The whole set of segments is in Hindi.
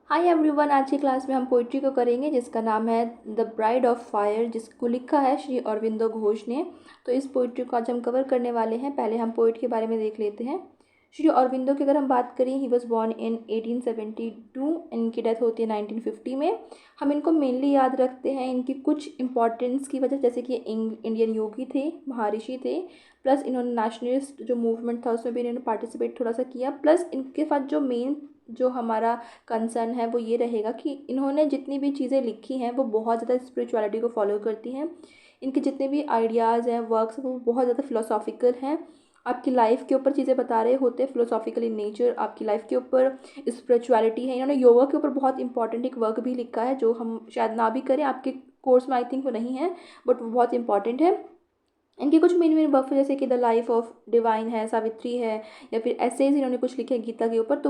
हाय एवरीवन, आज की क्लास में हम पोइट्री को करेंगे जिसका नाम है द ब्राइड ऑफ फायर, जिसको लिखा है श्री अरविंदो घोष ने। तो इस पोइट्री को आज हम कवर करने वाले हैं। पहले हम पोइट के बारे में देख लेते हैं। श्री अरविंदो की अगर हम बात करें, ही वॉज बॉर्न इन 1872, इनकी डेथ होती है 1950 में। हम इनको मेनली याद रखते हैं इनकी कुछ इंपॉर्टेंस की वजह, जैसे कि इंडियन योगी थे, महर्षि थे, प्लस इन्होंने नेशनलिस्ट जो मूवमेंट था उसमें भी इन्होंने पार्टिसिपेट थोड़ा सा किया। प्लस इनके साथ जो मेन जो हमारा कंसर्न है वो ये रहेगा कि इन्होंने जितनी भी चीज़ें लिखी हैं वो बहुत ज़्यादा स्पिरिचुअलिटी को फॉलो करती हैं। इनके जितने भी आइडियाज़ हैं, वर्क्स, वो बहुत ज़्यादा फिलोसॉफिकल हैं। आपकी लाइफ के ऊपर चीज़ें बता रहे होते हैं, फिलोसॉफिकल इन नेचर, आपकी लाइफ के ऊपर स्पिरिचुअलिटी है। इन्होंने योगा के ऊपर बहुत इंपॉर्टेंट एक वर्क भी लिखा है जो हम शायद ना भी करें, आपके कोर्स में आई थिंक वो नहीं है, बट वो बहुत इंपॉर्टेंट है। इनके कुछ मेन मेन वर्क जैसे कि द लाइफ ऑफ डिवाइन है, सावित्री है, या फिर ऐसेज इन्होंने कुछ लिखे हैं गीता के ऊपर।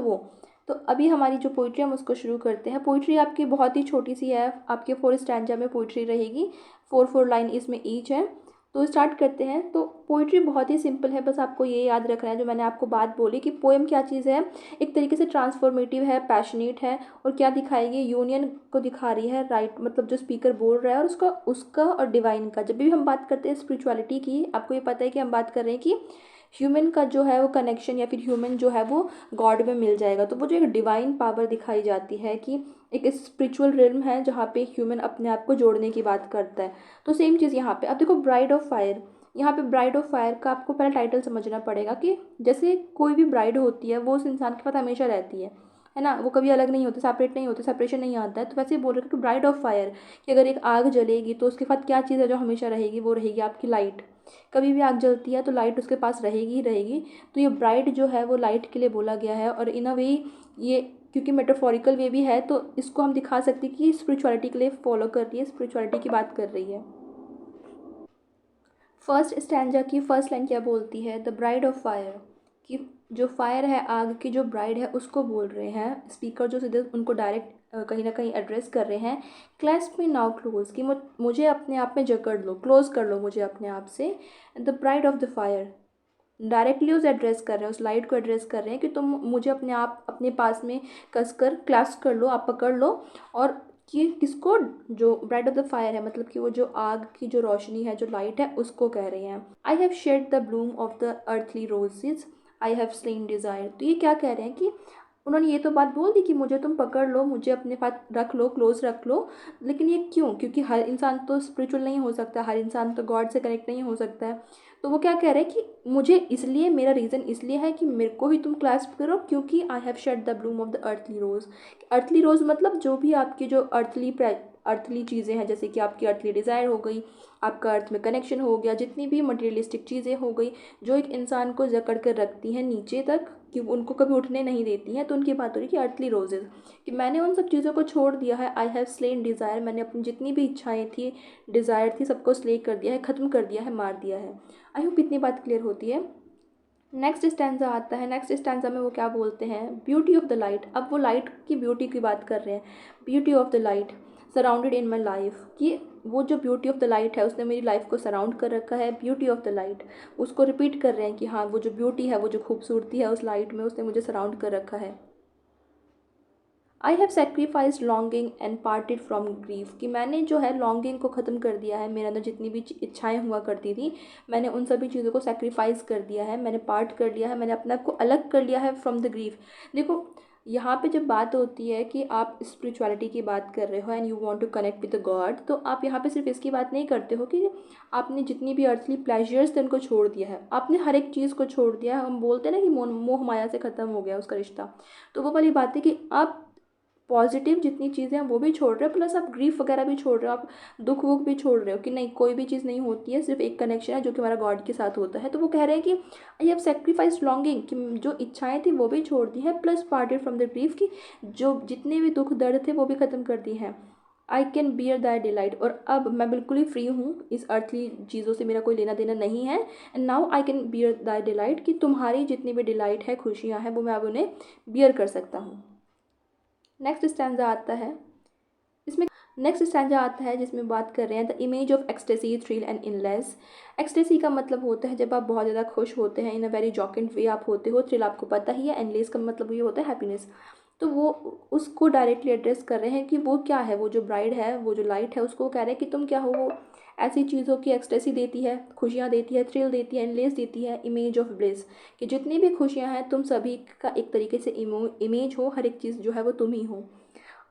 तो अभी हमारी जो पोइट्री हम उसको शुरू करते हैं। पोइट्री आपकी बहुत ही छोटी सी है, आपके 4 स्टैंजा में पोइट्री रहेगी, 4 लाइन इसमें ईच है। तो स्टार्ट करते हैं। तो पोइट्री बहुत ही सिंपल है, बस आपको ये याद रखना है जो मैंने आपको बात बोली कि पोएम क्या चीज़ है। एक तरीके से ट्रांसफॉर्मेटिव है, पैशनेट है, और क्या दिखाएगी, यूनियन को दिखा रही है, राइट, मतलब जो स्पीकर बोल रहा है और उसका उसका और डिवाइन का। जब भी हम बात करते हैं स्पिरिचुअलिटी की, आपको ये पता है कि हम बात कर रहे हैं कि ह्यूमन का जो है वो कनेक्शन, या फिर ह्यूमन जो है वो गॉड में मिल जाएगा। तो वो जो एक डिवाइन पावर दिखाई जाती है कि एक स्पिरिचुअल रिल्म है जहाँ पे ह्यूमन अपने आप को जोड़ने की बात करता है। तो सेम चीज़ यहाँ पे। अब देखो, ब्राइड ऑफ फायर, यहाँ पे ब्राइड ऑफ फायर का आपको पहले टाइटल समझना पड़ेगा कि जैसे कोई भी ब्राइड होती है वो उस इंसान के साथ हमेशा रहती है ना, वो कभी अलग नहीं होते, सेपरेट नहीं होते, सेपरेशन नहीं आता है। तो वैसे ही बोल रहे कि ब्राइड ऑफ फायर, कि अगर एक आग जलेगी तो उसके साथ क्या चीज़ है जो हमेशा रहेगी, वो रहेगी आपकी लाइट। कभी भी आग जलती है तो लाइट उसके पास रहेगी ही रहेगी। तो ये ब्राइड जो है वो लाइट के लिए बोला गया है, और इन अ वे ये, क्योंकि मेटाफोरिकल वे भी है, तो इसको हम दिखा सकते हैं कि स्पिरिचुअलिटी के लिए फॉलो कर रही है, स्पिरिचुअलिटी की बात कर रही है। फर्स्ट स्टैंजा की फर्स्ट लाइन क्या बोलती है, द ब्राइड ऑफ फायर, कि जो फायर है, आग की जो ब्राइड है उसको बोल रहे हैं स्पीकर, जो सीधे उनको डायरेक्ट कहीं ना कहीं एड्रेस कर रहे हैं। क्लैस्प मी नाउ क्लोज, कि मुझे अपने आप में जकड़ लो, क्लोज कर लो मुझे अपने आप से। The bride of the fire, directly उसे एड्रेस कर रहे हैं, उस लाइट को एड्रेस कर रहे हैं कि तुम मुझे अपने आप अपने पास में कसकर क्लास्प कर लो, आप पकड़ लो। और ये किसको, जो ब्राइड ऑफ द फायर है, मतलब कि वो जो आग की जो रोशनी है, जो लाइट है, उसको कह रहे हैं। I have shed the bloom of the earthly roses, I have slain desire. तो ये क्या कह रहे हैं कि उन्होंने ये तो बात बोल दी कि मुझे तुम पकड़ लो, मुझे अपने पास रख लो, क्लोज रख लो, लेकिन ये क्यों? क्योंकि हर इंसान तो स्पिरिचुअल नहीं हो सकता, हर इंसान तो गॉड से कनेक्ट नहीं हो सकता है। तो वो क्या कह रहे हैं कि मुझे इसलिए, मेरा रीज़न इसलिए है कि मेरे को ही तुम क्लास्प करो, क्योंकि I have shed the bloom of the earthly rose. Earthly rose मतलब जो भी आपकी जो अर्थली चीज़ें हैं, जैसे कि आपकी अर्थली डिज़ायर हो गई, आपका अर्थ में कनेक्शन हो गया, जितनी भी मटेरियलिस्टिक चीज़ें हो गई जो एक इंसान को जकड़ कर रखती हैं नीचे तक, कि उनको कभी उठने नहीं देती हैं। तो उनकी बात हो रही है कि अर्थली रोजेज़, कि मैंने उन सब चीज़ों को छोड़ दिया है। आई हैव स्लेन डिज़ायर, मैंने अपनी जितनी भी इच्छाएं थी, डिज़ायर थी, सबको स्ले कर दिया है, ख़त्म कर दिया है, मार दिया है। आई होप इतनी बात क्लियर होती है। नेक्स्ट स्टैंजा आता है। नेक्स्ट स्टैंजा में वो क्या बोलते हैं, ब्यूटी ऑफ द लाइट। अब वो लाइट की ब्यूटी की बात कर रहे हैं। Beauty of the light surrounded in my life, कि वो जो ब्यूटी ऑफ द लाइट है उसने मेरी लाइफ को सराउंड कर रखा है। ब्यूटी ऑफ द लाइट, उसको रिपीट कर रहे हैं कि हाँ, वो जो ब्यूटी है, वो जो खूबसूरती है उस लाइट में, उसने मुझे सराउंड कर रखा है। I have sacrificed longing and parted from grief, कि मैंने जो है लॉन्गिंग को ख़त्म कर दिया है, मेरे अंदर जितनी भी इच्छाएं हुआ करती थी, मैंने उन सभी चीज़ों को सेक्रीफाइस कर दिया है, मैंने पार्ट कर लिया है, मैंने अपने आप को अलग कर लिया है फ्रॉम द ग्रीफ। देखो, यहाँ पे जब बात होती है कि आप स्पिरिचुअलिटी की बात कर रहे हो and you want to connect with the God, तो आप यहाँ पे सिर्फ इसकी बात नहीं करते हो कि आपने जितनी भी अर्थली प्लेजर्स थे उनको छोड़ दिया है, आपने हर एक चीज़ को छोड़ दिया है। हम बोलते हैं ना कि मोह माया से ख़त्म हो गया उसका रिश्ता। तो वो वाली बात है कि आप पॉजिटिव जितनी चीज़ें हैं वो भी छोड़ रहे हो, प्लस आप ग्रीफ वगैरह भी छोड़ रहे हो, आप दुख वुख भी छोड़ रहे हो, कि नहीं, कोई भी चीज़ नहीं होती है, सिर्फ एक कनेक्शन है जो कि हमारा गॉड के साथ होता है। तो वो कह रहे हैं कि आई हैव सेक्रीफाइस लॉन्गिंग, कि जो इच्छाएं थी वो भी छोड़ दी है, plus parted from the grief, की जो जितने भी दुख दर्द थे वो भी ख़त्म कर दिए हैं। I can bear that delight, और अब मैं बिल्कुल ही फ्री हूँ, इस अर्थली चीज़ों से मेरा कोई लेना देना नहीं है। And now I can bear that delight, कि तुम्हारी जितनी भी डिलाइट है, खुशियाँ हैं, वो मैं अब उन्हें बियर कर सकता हूँ। नेक्स्ट स्टैंजा आता है। इसमें नेक्स्ट स्टैंजा आता है जिसमें बात कर रहे हैं the image of ecstasy, thrill and endless. Ecstasy का मतलब होता है जब आप बहुत ज़्यादा खुश होते हैं, इन अ वेरी जॉकेंट वे आप होते हो। थ्रिल आपको पता ही है, एंडलेस का मतलब ये होता है हैप्पीनेस। तो वो उसको डायरेक्टली एड्रेस कर रहे हैं कि वो क्या है, वो जो ब्राइड है, वो जो लाइट है, उसको कह रहे हैं कि तुम क्या हो, वो ऐसी चीज़ों की एक्सटेसी देती है, खुशियाँ देती है, थ्रिल देती है, एंडलेस देती है, इमेज ऑफ ब्लिस, कि जितनी भी खुशियाँ हैं तुम सभी का एक तरीके से इमेज हो, हर एक चीज़ जो है वो तुम ही हो।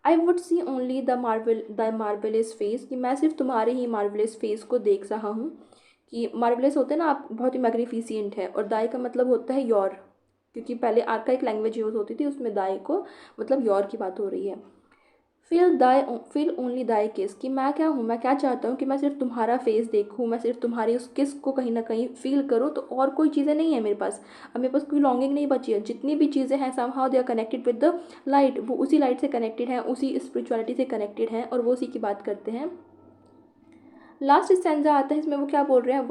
I would see only the marvellous face, कि मैं सिर्फ तुम्हारे ही मार्वलस फेस को देख रहा हूँ। कि मार्वलस होते हैं ना, आप बहुत ही मैग्निफिसेंट है, और दाई का मतलब होता है योर, क्योंकि पहले आर्काइक लैंग्वेज यूज़ होती थी, उसमें दाई को मतलब योर की बात हो रही है। फील ओनली दाई किस, कि मैं क्या हूँ, मैं क्या चाहता हूँ कि मैं सिर्फ तुम्हारा फेस देखूँ, मैं सिर्फ तुम्हारी उस किस को कहीं ना कहीं फील करूँ, तो और कोई चीज़ें नहीं है मेरे पास। अब मेरे पास कोई लॉन्गिंग नहीं बची है, जितनी भी चीज़ें हैं somehow they are connected with the light, वो उसी लाइट से कनेक्टेड हैं, उसी स्पिरिचुअलिटी से कनेक्टेड हैं, और वो उसी की बात करते हैं। लास्ट स्टैंजा आता है, इसमें वो क्या बोल रहे हैं,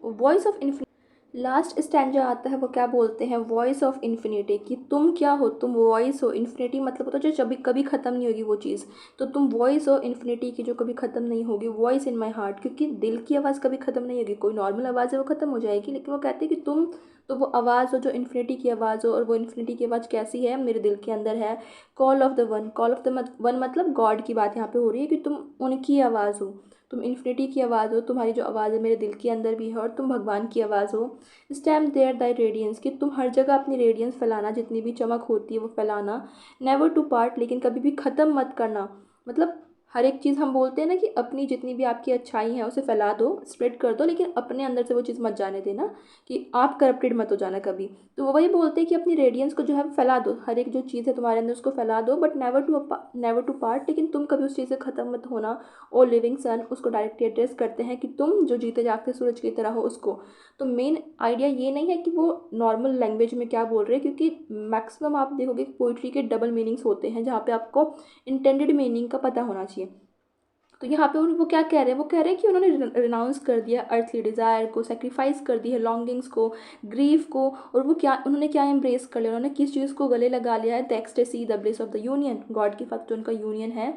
voice of infinity. Last stanza आता है, वो क्या बोलते हैं, वॉइस ऑफ इन्फिनिटी, कि तुम क्या हो, तुम वॉइस हो। इन्फिनिटी मतलब होता है जो कभी कभी ख़त्म नहीं होगी वो चीज़, तो तुम वॉइस हो इन्फिनिटी की, जो कभी ख़त्म नहीं होगी, वॉइस इन माई हार्ट, क्योंकि दिल की आवाज़ कभी ख़त्म नहीं होगी, कोई नॉर्मल आवाज़ है वो ख़त्म हो जाएगी, लेकिन वो कहते हैं कि तुम तो वो आवाज़ हो जो इन्फिनिटी की आवाज़ हो, और वो इन्फिनिटी की आवाज़ कैसी है, मेरे दिल के अंदर है। Call of the one, call of the one मतलब गॉड की बात यहाँ पे हो रही है, कि तुम उनकी आवाज़ हो, तुम इन्फिनिटी की आवाज़ हो, तुम्हारी जो आवाज़ है मेरे दिल के अंदर भी है, और तुम भगवान की आवाज़ हो। स्टैम्प देयर दाई रेडियंस, कि तुम हर जगह अपनी रेडियंस फैलाना, जितनी भी चमक होती है वो फैलाना। नेवर टू पार्ट, लेकिन कभी भी ख़त्म मत करना, मतलब हर एक चीज़ हम बोलते हैं ना कि अपनी जितनी भी आपकी अच्छाई है उसे फैला दो, स्प्रेड कर दो, लेकिन अपने अंदर से वो चीज़ मत जाने देना, कि आप करप्टेड मत हो जाना कभी। तो वो वही बोलते हैं कि अपनी रेडियंस को जो है फैला दो, हर एक जो चीज़ है तुम्हारे अंदर उसको फैला दो, बट नेवर टू पार्ट, लेकिन तुम कभी उस चीज़ से ख़त्म मत होना। ओ लिविंग सन, उसको डायरेक्टली एड्रेस करते हैं कि तुम जो जीते जागते सूरज की तरह हो उसको। तो मेन आइडिया ये नहीं है कि वो नॉर्मल लैंग्वेज में क्या बोल रहे हैं, क्योंकि मैक्सिमम आप देखोगे पोइट्री के डबल मीनिंग्स होते हैं, जहाँ पे आपको इंटेंडेड मीनिंग का पता होना चाहिए। तो यहाँ पे वो क्या कह रहे हैं, वो कह रहे हैं कि उन्होंने रिनाउंस कर दिया अर्थली डिज़ायर को, सेक्रीफाइस कर दी है लॉन्गिंग्स को, ग्रीफ को, और वो क्या उन्होंने क्या एम्ब्रेस कर लिया, उन्होंने किस चीज़ को गले लगा लिया है, the ecstasy the bliss of the union, God के साथ जो उनका यूनियन है।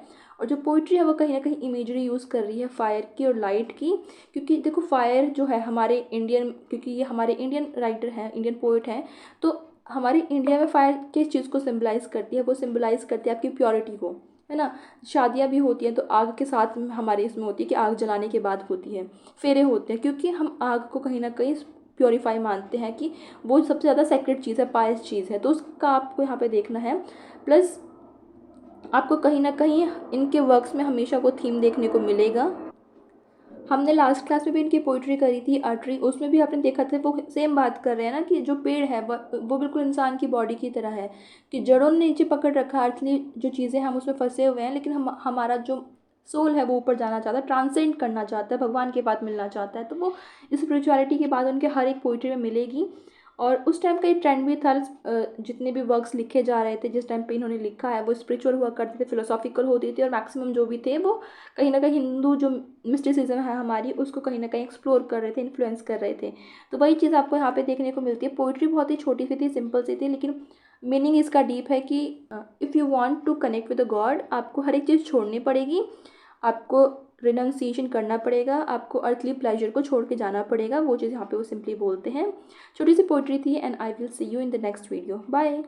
और जो पोइट्री है वो कहीं ना कहीं इमेजरी यूज़ कर रही है फायर की और लाइट की, क्योंकि देखो फायर जो है हमारे इंडियन, क्योंकि ये हमारे इंडियन राइटर हैं, इंडियन पोइट हैं, तो हमारी इंडिया में फायर किस चीज़ को सिम्बलाइज़ करती है, वो सिम्बलाइज़ करती है आपकी प्योरिटी को, है ना। शादियाँ भी होती हैं तो आग के साथ हमारे इसमें होती है कि आग जलाने के बाद होती है, फेरे होते हैं, क्योंकि हम आग को कहीं ना कहीं प्योरीफाई मानते हैं कि वो सबसे ज़्यादा सेक्रेट चीज़ है, पायस चीज़ है, तो उसका आपको यहाँ पे देखना है। प्लस आपको कहीं ना कहीं इनके वर्क्स में हमेशा वो थीम देखने को मिलेगा। हमने लास्ट क्लास में भी इनकी पोइट्री करी थी आर्टरी, उसमें भी आपने देखा था वो सेम बात कर रहे हैं ना, कि जो पेड़ है वो बिल्कुल इंसान की बॉडी की तरह है, कि जड़ों ने नीचे पकड़ रखा है, अर्थली जो चीज़ें हम उसमें फंसे हुए हैं, लेकिन हमारा जो सोल है वो ऊपर जाना चाहता है, ट्रांसेंड करना चाहता है, भगवान के पास मिलना चाहता है, तो वो स्पिरिचुअलिटी की बात उनके हर एक पोइट्री में मिलेगी। और उस टाइम का एक ट्रेंड भी था, जितने भी वर्क्स लिखे जा रहे थे जिस टाइम पे इन्होंने लिखा है, वो स्पिरिचुअल हुआ करते थे, फिलोसॉफिकल होती थी, और मैक्सिमम जो भी थे वो कहीं ना कहीं हिंदू जो मिस्टिसिज्म है हमारी, उसको कहीं ना कहीं एक्सप्लोर कर रहे थे, इन्फ्लुएंस कर रहे थे। तो वही चीज़ आपको यहाँ पे देखने को मिलती है। पोइट्री बहुत ही छोटी सी थी, सिंपल सी थी, लेकिन मीनिंग इसका डीप है कि if you want to connect with the God, आपको हर एक चीज़ छोड़नी पड़ेगी, आपको रिनाउंसिएशन करना पड़ेगा, आपको अर्थली प्लेजर को छोड़ के जाना पड़ेगा, वो चीज़ यहाँ पे वो सिंपली बोलते हैं। छोटी सी पोइट्री थी, and I will see you in the next video. Bye.